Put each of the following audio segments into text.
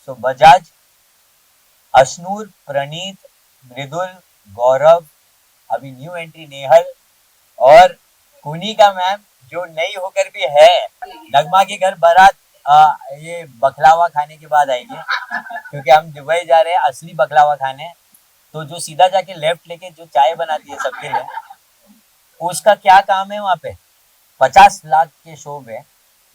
सो बजाज, अशनूर, प्रणीत, मृदुल, गौरव, अभी new entry Nehal और कुनी का मैम जो नई होकर भी है। नगमा के घर बारात ये बकलावा खाने के बाद आएगी, क्योंकि हम दुबई जा रहे हैं असली बकलावा खाने। तो जो सीधा जाके लेफ्ट लेके जो चाय बनाती है सबके लिए, उसका क्या काम है वहां पे? 50 लाख के शो में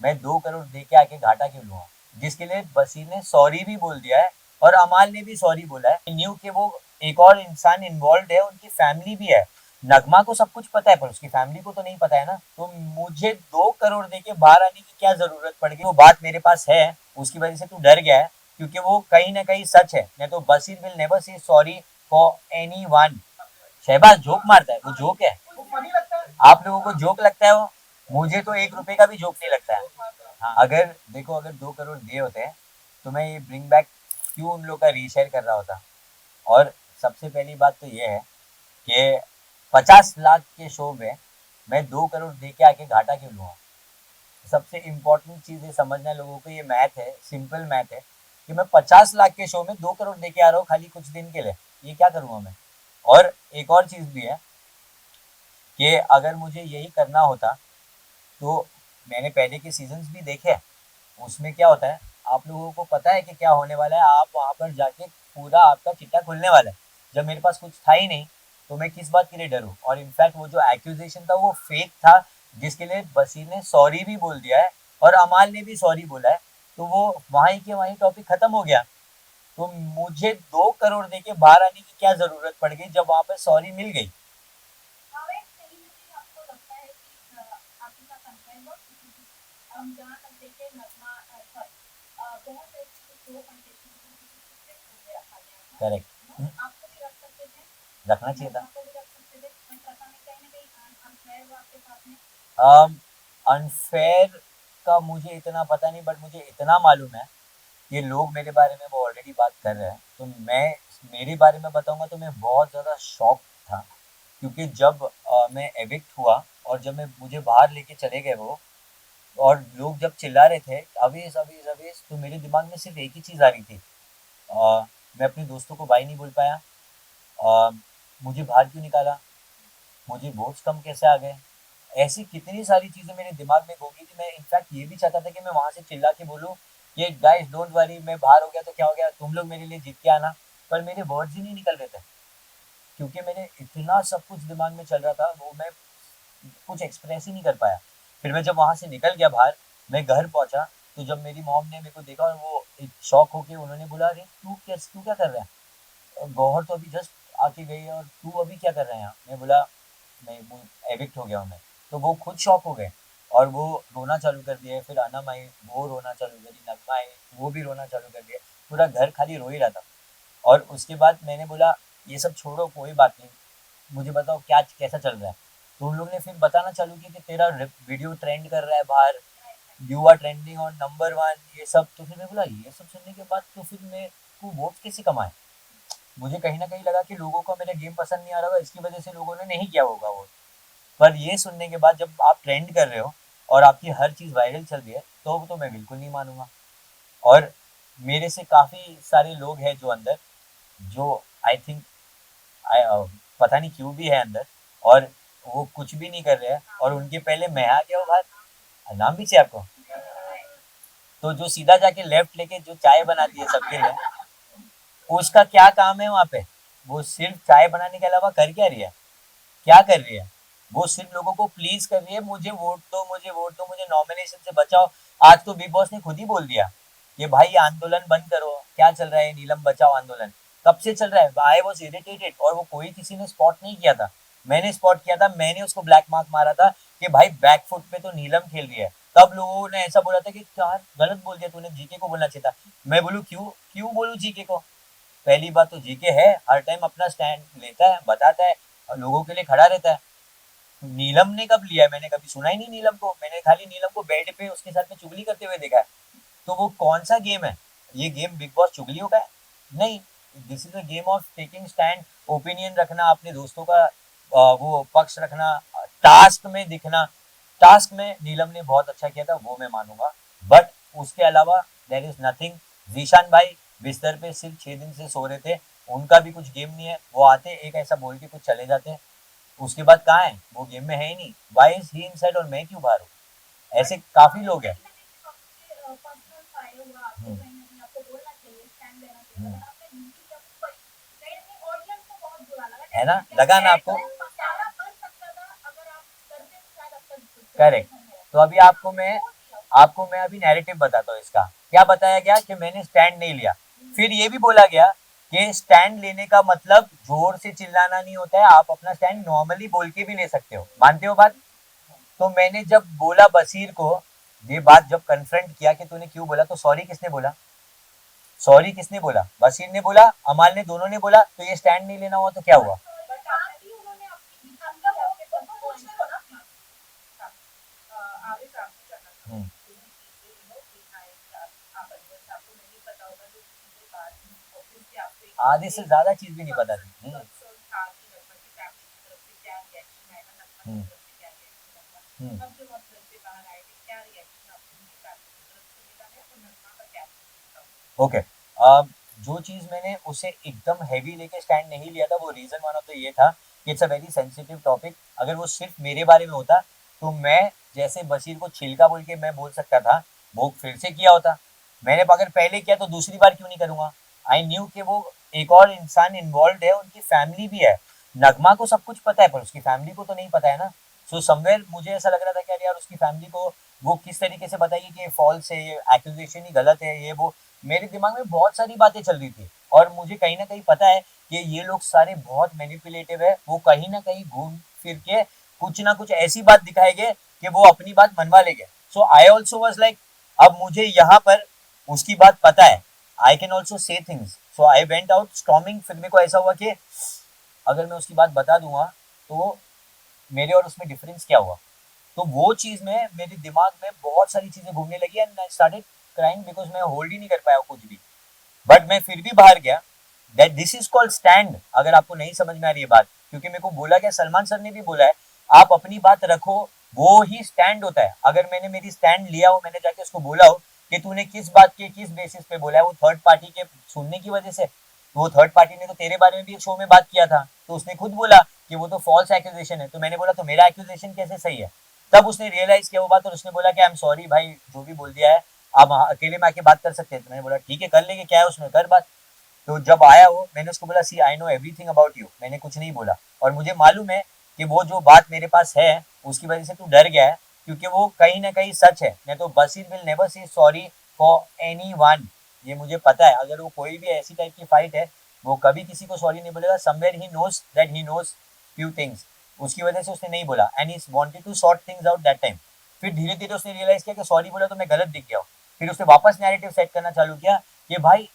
मैं 2 करोड़ दे के आके घाटा क्यों लूंगा? जिसके लिए बसी ने सॉरी भी बोल दिया है और अमाल ने भी सॉरी बोला है। न्यू के वो एक और इंसान इन्वॉल्व है, उनकी फैमिली भी है। नगमा को सब कुछ पता है पर उसकी फैमिली को तो नहीं पता है ना। तो मुझे 2 करोड़ दे के बाहर आने की क्या जरूरत पड़ गई? वो बात मेरे पास है, उसकी वजह से तू डर गया है, क्योंकि वो कहीं ना कहीं सच है। नहीं तो Basir will never say sorry for anyone. Shahbaz joke मारता है, वो जोक है। आप लोगों को जोक लगता है वो, मुझे तो 1 रुपए का भी जोक नहीं लगता है। हाँ, अगर देखो अगर 2 करोड़ दिए होते हैं तो मैं ये ब्रिंग बैक क्यों उन लोग का रीशेयर कर रहा होता। और सबसे पहली बात तो ये है कि 50 लाख के शो में मैं 2 करोड़ दे के आके घाटा क्यों लूँगा? सबसे इम्पोर्टेंट चीज़ ये समझना है लोगों को, ये मैथ है, सिंपल मैथ है कि मैं 50 लाख के शो में 2 करोड़ दे के आ रहा हूँ खाली कुछ दिन के लिए, ये क्या करूँगा मैं? और एक और चीज़ भी है कि अगर मुझे यही करना होता तो मैंने पहले के सीजन्स भी देखे, उसमें क्या होता है आप लोगों को पता है कि क्या होने वाला है। आप वहां पर जाके पूरा आपका चिट्टा खुलने वाला है। जब मेरे पास कुछ था ही नहीं तो मैं किस बात के लिए डरूं? और इनफैक्ट वो जो एक्यूजेशन था वो फेक था, जिसके लिए बसी ने सॉरी भी बोल दिया है और अमाल ने भी सॉरी बोला है। तो वो वहीं के वहीं टॉपिक खत्म हो गया। तो मुझे 2 करोड़ दे के बाहर आने की क्या जरूरत पड़ गई जब वहां पर सॉरी मिल गई? करेक्ट, रखना चाहिए था। अनफेयर का मुझे इतना पता नहीं, बट मुझे इतना मालूम है कि लोग मेरे बारे में वो ऑलरेडी बात कर रहे हैं। तो मैं मेरे बारे में बताऊंगा तो मैं बहुत ज़्यादा शॉक था, क्योंकि जब मैं एविक्ट हुआ और जब मैं मुझे बाहर लेके चले गए वो, और लोग जब चिल्ला रहे थे अवेश अवेश अवेश, तो मेरे दिमाग में सिर्फ एक ही चीज़ आ रही थी, मैं अपने दोस्तों को बाय नहीं बोल पाया, अ, मुझे बाहर क्यों निकाला, मुझे वोट्स कम कैसे आ गए। ऐसी कितनी सारी चीज़ें मेरे दिमाग में घूम रही थी। मैं इनफैक्ट ये भी चाहता था कि मैं वहाँ से चिल्ला के बोलूँ कि गाइस डोंट वरी, मैं बाहर हो गया तो क्या हो गया, तुम लोग मेरे लिए जीत के आना। पर मेरे वर्ड्स ही नहीं निकल रहे थे, क्योंकि मैंने इतना सब कुछ दिमाग में चल रहा था, वो मैं कुछ एक्सप्रेस ही नहीं कर पाया। फिर मैं जब वहाँ से निकल गया बाहर, मैं घर पहुँचा, तो जब मेरी मॉम ने मेरे को देखा और वो एक शॉक होके उन्होंने बोला, अरे तू क्या कर रहा है, गौहर तो अभी जस्ट आके गई है और तू अभी क्या कर रहे हैं यहाँ? मैं बोला मैं एविक्ट हो गया हूँ मैं। तो वो खुद शॉक हो गए और वो रोना चालू कर दिए। फिर अनम आई, वो रोना चालू करी, नगमा आई, वो भी रोना चालू कर दिया। पूरा घर खाली रो ही रहा था। और उसके बाद मैंने बोला ये सब छोड़ो, कोई बात नहीं, मुझे बताओ क्या कैसा चल रहा है। तो उन लोग ने फिर बताना चालू किया कि तेरा वीडियो ट्रेंड कर रहा है बाहर, you are trending on number 1, ये सब। तो फिर मैं बोला ये सब सुनने के बाद तो फिर मैं को वोट कैसे कमाए? मुझे कहीं ना कहीं लगा कि लोगों को मेरा गेम पसंद नहीं आ रहा होगा, इसकी वजह से लोगों ने नहीं किया होगा वो। पर ये सुनने के बाद जब आप ट्रेंड कर रहे हो और आपकी हर चीज़ वायरल चल रही है, तो मैं बिल्कुल नहीं मानूंगा। और मेरे से काफ़ी सारे लोग हैं जो अंदर, जो आई थिंक पता नहीं क्यों भी है अंदर, और वो कुछ भी नहीं कर रहे हैं और उनके पहले मैं आ गया हूँ बाहर। नाम भी चाहिए आपको? तो जो सीधा जाके लेफ्ट लेके जो चाय बनाती है सबके लिए, उसका क्या काम है वहाँ पे? वो सिर्फ चाय बनाने के अलावा कर क्या रही है? क्या कर रही है? वो सिर्फ लोगों को प्लीज कर रही है, मुझे वोट दो, मुझे वोट दो, मुझे नॉमिनेशन से बचाओ। आज तो बिग बॉस ने खुद ही बोल दिया कि भाई ये आंदोलन बंद करो। क्या चल रहा है नीलम बचाओ आंदोलन? कब से चल रहा है? आई वॉज इरिटेटेड, और वो कोई किसी ने स्पॉट नहीं किया था। मैंने स्पॉट किया था, मैंने उसको ब्लैक मार्क मारा था कि भाई बैक फुट पे तो नीलम खेल रही है। तब लोगों ने ऐसा बोला था कि क्या गलत बोल दिया तूने, जीके को बोलना चाहिए था। मैं बोलूँ क्यों क्यों बोलूँ जीके को? पहली बात तो जीके है, हर टाइम अपना स्टैंड लेता है, बताता है और लोगों के लिए खड़ा रहता है। नीलम ने कब लिया है? मैंने कभी सुना ही नहीं नीलम को। मैंने खाली नीलम को बेड पे उसके साथ में चुगली करते हुए देखा है। तो वो कौन सा गेम है? ये गेम बिग बॉस चुगलियों का है? नहीं, this is a game of taking stand, opinion रखना, अपने दोस्तों का वो पक्ष रखना, टास्क में दिखना। टास्क में नीलम ने बहुत अच्छा किया था, वो मैं मानूंगा, बट उसके अलावा देर इज नथिंग जीशान भाई बिस्तर पे सिर्फ 6 दिन से सो रहे थे, उनका भी कुछ गेम नहीं है, वो आते एक ऐसा बोल के कुछ चले जाते, उसके बाद कहाँ है वो, गेम में है ही नहीं, वाई इज ही इनसाइड और मैं क्यों बाहर हूँ, ऐसे काफी लोग हैं। हम्म, हम्म, है ना, लगा ना आपको। करेक्ट। तो अभी आपको मैं अभी नैरेटिव बताता हूँ इसका। क्या बताया गया कि मैंने स्टैंड नहीं लिया, फिर ये भी बोला गया कि स्टैंड लेने का मतलब जोर से चिल्लाना नहीं होता है, आप अपना स्टैंड नॉर्मली बोल के भी ले सकते हो, मानते हो बात। तो मैंने जब बोला बशीर को, ये बात जब कन्फ्रंट किया कि तूने क्यों बोला, तो सॉरी किसने बोला, सॉरी किसने बोला, बशीर ने बोला, अमाल ने, दोनों ने बोला, तो ये स्टैंड नहीं लेना हुआ तो क्या हुआ। हम्म, आधे से ज्यादा चीज भी नहीं पता थी। हम्म, हम्म, ओके। जो चीज मैंने उसे एकदम हैवी लेके स्टैंड नहीं लिया था, वो रीजन वन ऑफ द ये था कि it's a very sensitive topic. अगर वो सिर्फ मेरे बारे में होता तो मैं जैसे बशीर को छिलका बोल के मैं बोल सकता था, वो फिर से किया होता। मैंने अगर पहले किया तो दूसरी बार क्यों नहीं करूंगा। आई न्यू कि वो एक और इंसान इन्वॉल्व है, उनकी फैमिली भी है। नगमा को सब कुछ पता है पर उसकी फैमिली को तो नहीं पता है ना। सो समवेयर मुझे ऐसा लग रहा था कि अरे यार उसकी फैमिली को वो किस तरीके से बताएगी कि ये फॉल्स है, ये एक्यूजेशन ही गलत है, ये वो। मेरे दिमाग में बहुत सारी बातें चल रही थी और मुझे कहीं ना कहीं पता है कि ये लोग सारे बहुत मैनिपुलेटिव है, वो कहीं ना कहीं घूम फिर के कुछ ना कुछ ऐसी बात दिखाएंगे कि वो अपनी बात मनवा लेंगे। सो आई ऑल्सो वॉज लाइक, अब मुझे यहाँ पर उसकी बात पता है, I can also say things, so I went out storming. फिर मेरे को ऐसा हुआ कि अगर मैं उसकी बात बता दूंगा तो मेरे और उसमें डिफरेंस क्या हुआ। तो वो चीज में मेरे दिमाग में बहुत सारी चीजें घूमने लगी and I started crying because मैं होल्ड ही नहीं कर पाया कुछ भी। बट मैं फिर भी बाहर गया। That this is called stand. अगर आपको नहीं समझ में आ रही है बात, क्योंकि मेरे को बोला गया, सलमान सर ने भी बोला है, आप अपनी बात रखो, वो ही स्टैंड होता है। अगर मैंने मेरी स्टैंड लिया हो, मैंने जाके उसको बोला हो कि तूने किस बात के किस बेसिस पे बोला है, वो थर्ड पार्टी के सुनने की वजह से, तो वो थर्ड पार्टी ने तो तेरे बारे में भी एक शो में बात किया था, तो उसने खुद बोला कि वो तो फॉल्स एक्यूजेशन है। तो मैंने बोला तो मेरा एक्यूजेशन कैसे सही है। तब उसने रियलाइज किया वो बात और उसने बोला कि आई एम सॉरी भाई, जो भी बोल दिया है, आप अकेले में आके बात कर सकते हैं। तो मैंने बोला ठीक है कर लेंगे, क्या है उसमें, कर बात। तो जब आया वो, मैंने उसको बोला see I know everything about you, मैंने कुछ नहीं बोला और मुझे मालूम है कि वो जो बात मेरे पास है उसकी वजह से तू डर गया है, क्योंकि वो कहीं ना कहीं सच है। मैं तो Basir will never say sorry for anyone, ये मुझे पता है। अगर वो कोई भी ऐसी टाइप की फाइट है, वो कभी किसी को सॉरी नहीं बोलेगा। Somewhere he knows that he knows few things, उसकी वजह से उसने नहीं बोला and he wanted to sort things out that time. फिर धीरे धीरे उसने रियलाइज किया कि सॉरी बोला तो मैं गलत दिख गया हूँ। फिर उसने वापस नैरेटिव सेट करना चालू किया कि भाई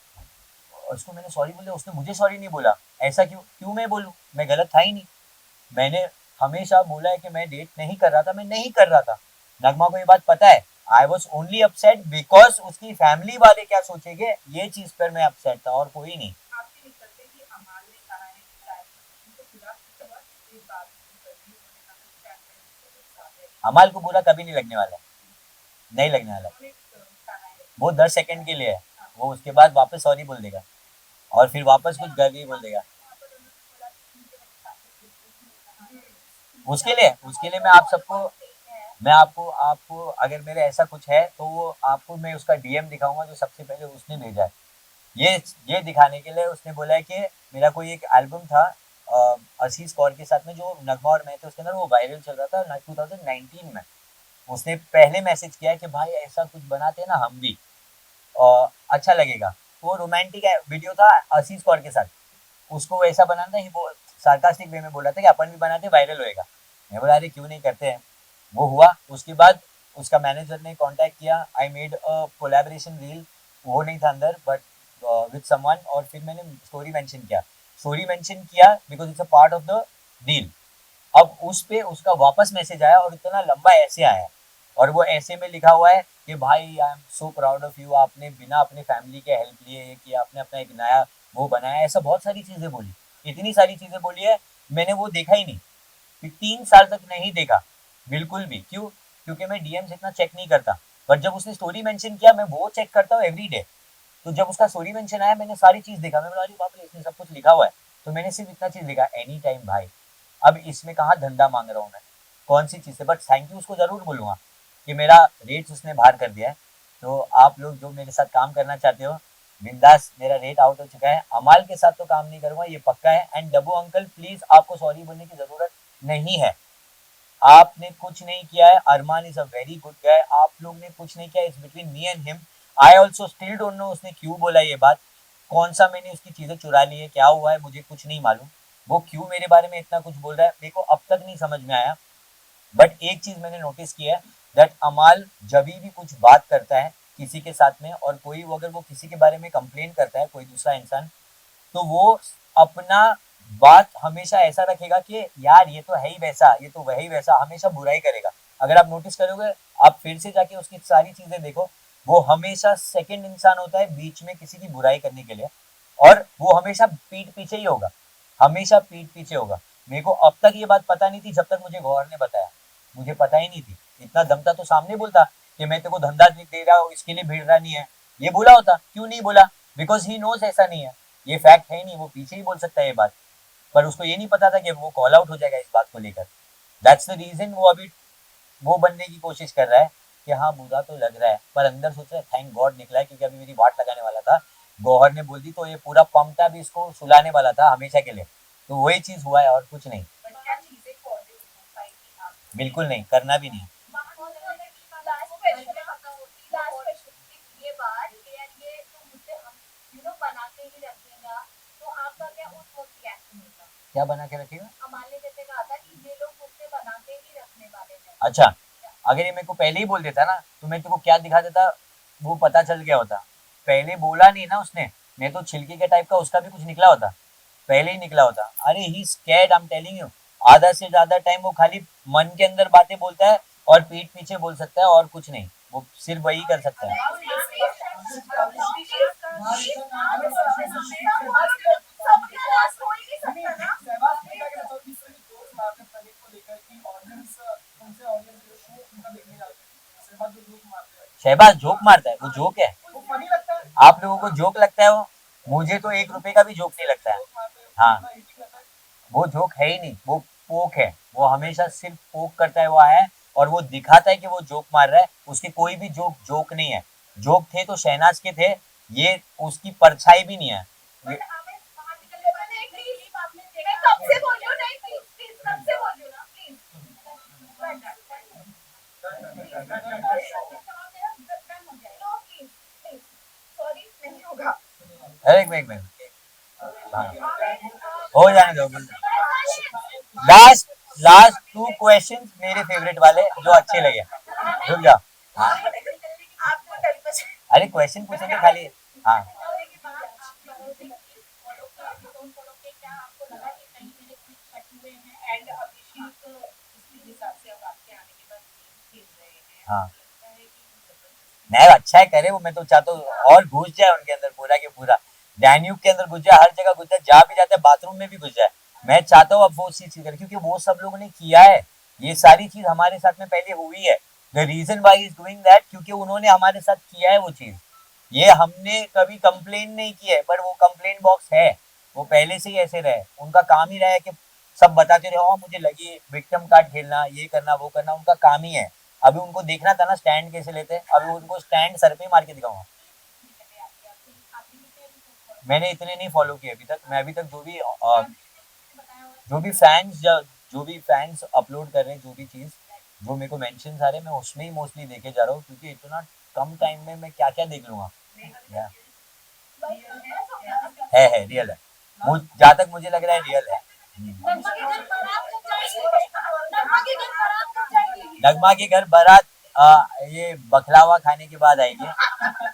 उसको मैंने सॉरी बोला, उसने मुझे सॉरी नहीं बोला, ऐसा क्यों, क्यों मैं बोलूं, मैं गलत था ही नहीं। मैंने हमेशा बोला है कि मैं डेट नहीं कर रहा था, मैं नहीं कर रहा था। नगमा को ये बात पता है। I was only upset because उसकी फैमिली वाले क्या सोचेंगे, ये चीज पर मैं अपसेट था और कोई नहीं। अमाल को बुरा कभी नहीं लगने वाला, नहीं लगने वाला। वो 10 सेकंड के लिए है, वो उसके बाद वापस सॉरी बोल देगा और फिर वापस कुछ गलत बोल देगा। उसके लिए मैं आप सबको, मैं आपको आपको अगर मेरे ऐसा कुछ है तो वो आपको मैं उसका डीएम दिखाऊंगा जो सबसे पहले उसने भेजा है। ये ये दिखाने के लिए उसने बोला है कि मेरा कोई एक एल्बम था असीस कौर के साथ में, जो नगमा और मैं थे, उसके अंदर वो वायरल चल रहा था 2019 में। उसने पहले मैसेज किया कि भाई ऐसा कुछ बनाते हैं ना हम भी, अच्छा लगेगा। वो रोमांटिक वीडियो था असीस कौर के साथ, उसको वैसा बनाना था, वो सार्कास्टिक वे में बोला था कि अपन भी बनाते वायरल होएगा। मैं बोला अरे क्यों नहीं करते हैं। वो हुआ, उसके बाद उसका मैनेजर ने कांटेक्ट किया, I made a collaboration reel, वो नहीं था अंदर बट विद समवन, और फिर मैंने स्टोरी मेंशन किया because it's a part of the deal. अब उस पे उसका वापस मैसेज आया और इतना लंबा ऐसे आया, और वो ऐसे में लिखा हुआ है कि भाई I am so proud of you, आपने बिना अपने फैमिली के हेल्प लिए ये किया, आपने अपना एक नया वो बनाया, ऐसा बहुत सारी चीजें बोली, इतनी सारी चीजें बोली है। मैंने वो देखा ही नहीं, फिर 3 साल तक नहीं देखा बिल्कुल भी। क्यों? क्योंकि मैं डीएम्स इतना चेक नहीं करता। बट जब उसने स्टोरी मेंशन किया, मैं वो चेक करता हूँ एवरी डे। तो जब उसका सॉरी मेंशन आया मैंने सारी चीज देखा, मैं बोला अरे बाप रे इसने सब कुछ लिखा हुआ है, तो मैंने सिर्फ इतना चीज लिखा एनी टाइम भाई। अब इसमें कहाँ धंधा मांग रहा हूँ मैं, कौन सी चीज से, बट थैंक यू उसको जरूर बोलूंगा कि मेरा रेट उसने बाहर कर दिया है। तो आप लोग जो मेरे साथ काम करना चाहते हो बिंदास, मेरा रेट आउट हो चुका है, अमाल के साथ तो काम नहीं करूंगा ये पक्का है। एंड डब्बू अंकल प्लीज आपको सॉरी बोलने की जरूरत नहीं है, आपने कुछ नहीं किया है, Armaan is a very good guy, आप लोग ने कुछ नहीं किया, it's between me and him. I also still don't know उसने क्यों बोला ये बात, कौन सा मैंने उसकी चीजें चुरा ली है, क्या हुआ है मुझे कुछ नहीं मालूम, वो क्यों मेरे बारे में इतना कुछ बोल रहा है मेरे को अब तक नहीं समझ में आया। बट एक चीज मैंने नोटिस की है दैट अमाल जब भी कुछ बात करता है किसी के साथ में, और कोई अगर वो किसी के बारे में कंप्लेन करता है कोई दूसरा इंसान, तो वो अपना बात हमेशा ऐसा रखेगा कि यार ये तो है ही वैसा, ये तो वही वैसा, हमेशा बुराई करेगा। अगर आप नोटिस करोगे, आप फिर से जाके उसकी सारी चीजें देखो, वो हमेशा सेकंड इंसान होता है बीच में किसी की बुराई करने के लिए, और वो हमेशा पीठ पीछे ही होगा, हमेशा पीठ पीछे होगा। मेरे को अब तक ये बात पता नहीं थी जब तक मुझे गौहर ने बताया, मुझे पता ही नहीं थी। इतना दम था तो सामने बोलता कि मैं तेरे को धंधा दे रहा हूँ इसके लिए भीड़ रहा नहीं है, ये बोला होता, क्यों नहीं बोला, बिकॉज ही नोज ऐसा नहीं है, ये फैक्ट है ही नहीं, वो पीछे ही बोल सकता है ये बात, पर उसको ये नहीं पता था कि वो कॉल आउट हो जाएगा इस बात को लेकर। दैट्स द रीजन वो अभी वो बनने की कोशिश कर रहा है कि हाँ बुरा तो लग रहा है, पर अंदर सोच रहा है थैंक गॉड निकला है, क्योंकि अभी मेरी वाट लगाने वाला था, गौहर ने बोल दी तो ये पूरा पंपटा भी इसको सुलाने वाला था हमेशा के लिए। तो वही चीज हुआ है और कुछ नहीं, बिल्कुल नहीं, करना भी नहीं। क्या बना के रखेगा? अच्छा, अगर ये मेरे को पहले ही बोल देता ना तो मैं तेरे को क्या दिखा देता, वो पता चल गया होता। पहले बोला नहीं ना उसने, नहीं तो छिलके के टाइप का उसका भी कुछ निकला होता, पहले ही निकला होता। अरे he scared, I am telling you, आधा से ज्यादा टाइम वो खाली मन के अंदर बातें बोलता है और पीठ पीछे बोल सकता है और कुछ नहीं, वो सिर्फ वही कर सकता है। शहबाज जोक मारता है, वो जोक है, आप लोगों को जोक लगता है वो, मुझे तो 1 रुपए का भी जोक नहीं लगता है। हाँ, वो जोक है ही नहीं, वो पोक है, वो हमेशा सिर्फ पोक करता है, वो आया है और वो दिखाता है कि वो जोक मार रहा है, उसके कोई भी जोक जोक नहीं है। जोक थे तो शहनाज के थे, ये उसकी परछाई भी नहीं है। अरे एक मिनट, हाँ, हो जाने दो। लास्ट लास्ट 2 क्वेश्चंस मेरे फेवरेट वाले जो अच्छे लगे, रुक जाओ। हाँ, अरे क्वेश्चन पूछेंगे खाली। हाँ, हाँ, नहीं अच्छा है करे वो, मैं तो चाहता हूँ और घुस जाए उनके अंदर पूरा के पूरा, डैन्यूब के अंदर घुस जाए, हर जगह घुस जाए, जहाँ भी जाता है बाथरूम में भी घुस जाए। मैं चाहता हूँ अब वो चीज करे, क्योंकि वो सब लोगों ने किया है, ये सारी चीज हमारे साथ में पहले हुई है। The reason why is doing that, क्योंकि उन्होंने हमारे साथ किया है वो चीज, ये हमने कभी कंप्लेन नहीं की है, पर वो कंप्लेन बॉक्स है, वो पहले से ही ऐसे रहे, उनका काम ही रहा है कि सब बताते रहे हाँ मुझे लगी विक्टिम कार्ड खेलना, ये करना वो करना, उनका काम ही है। अभी उनको देखना था ना स्टैंड कैसे लेते हैं, अभी उनको स्टैंड सर पे मार के दिखाऊंगा। मैंने इतने नहीं फॉलो किए अभी तक, मैं अभी तक जो भी फैंस जो भी फैंस अपलोड कर रहे हैं, जो भी चीज जो मेरे को मेंशन आ रहे हैं, मैं उसमें ही मोस्टली देखे जा रहा हूँ, क्योंकि इतना कम टाइम में मैं क्या क्या देख लूंगा। या, है रियल है, जहाँ तक मुझे लग रहा है रियल है। नगमा के घर बारात ये बखलावा खाने के बाद आएगी,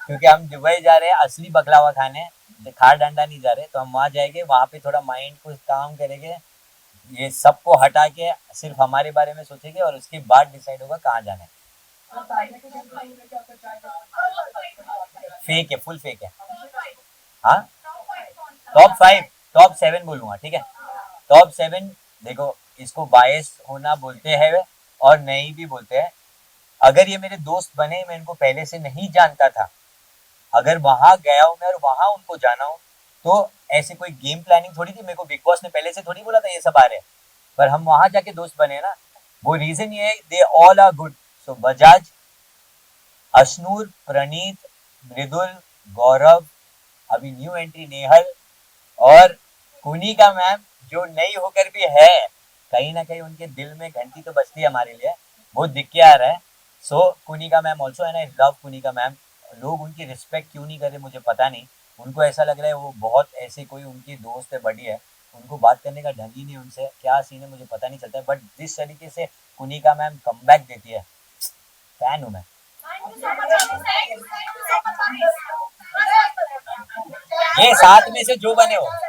क्योंकि हम दुबई जा रहे हैं असली बखलावा खाने, खार डांडा नहीं जा रहे, तो हम वहाँ जाएंगे, वहाँ पे थोड़ा माइंड को काम करेंगे, ये सबको हटा के सिर्फ हमारे बारे में सोचेंगे और उसके बाद डिसाइड होगा कहाँ जाना है। फेक है, फुल फेक है। हाँ, टॉप 5 टॉप 7 बोलूंगा, ठीक है, टॉप 7। देखो इसको बायस होना बोलते हैं और नहीं भी बोलते हैं, अगर ये मेरे दोस्त बने, मैं इनको पहले से नहीं जानता था, अगर वहां गया हूँ मैं और वहां उनको जाना हो तो ऐसे कोई गेम प्लानिंग थोड़ी थी। मेरे को बिग बॉस ने पहले से थोड़ी बोला था ये सब आ रहे हैं, पर हम वहां जाके दोस्त बने ना। वो रीजन ये है, दे ऑल आर गुड। सो बजाज, अशनूर, प्रणीत, मृदुल, गौरव, अभी न्यू एंट्री नेहल और कुनिका मैम, जो नई होकर भी है, कहीं ना कहीं उनके दिल में घंटी तो बजती है हमारे लिए, वो दिख के आ रहा है। So Kunika ma'am also, and I love Kunika ma'am. लोग उनकी रिस्पेक्ट क्यों नहीं कर रहे मुझे पता नहीं। उनको ऐसा लग रहा है वो बहुत ऐसे कोई उनकी दोस्त है, बड़ी है, उनको बात करने का ढंग ही नहीं उनसे, क्या सीन है मुझे पता नहीं चलता है। बट जिस तरीके से कुनिका मैम कमबैक देती है, फैन हूँ मैं। ये साथ में से जो बने हो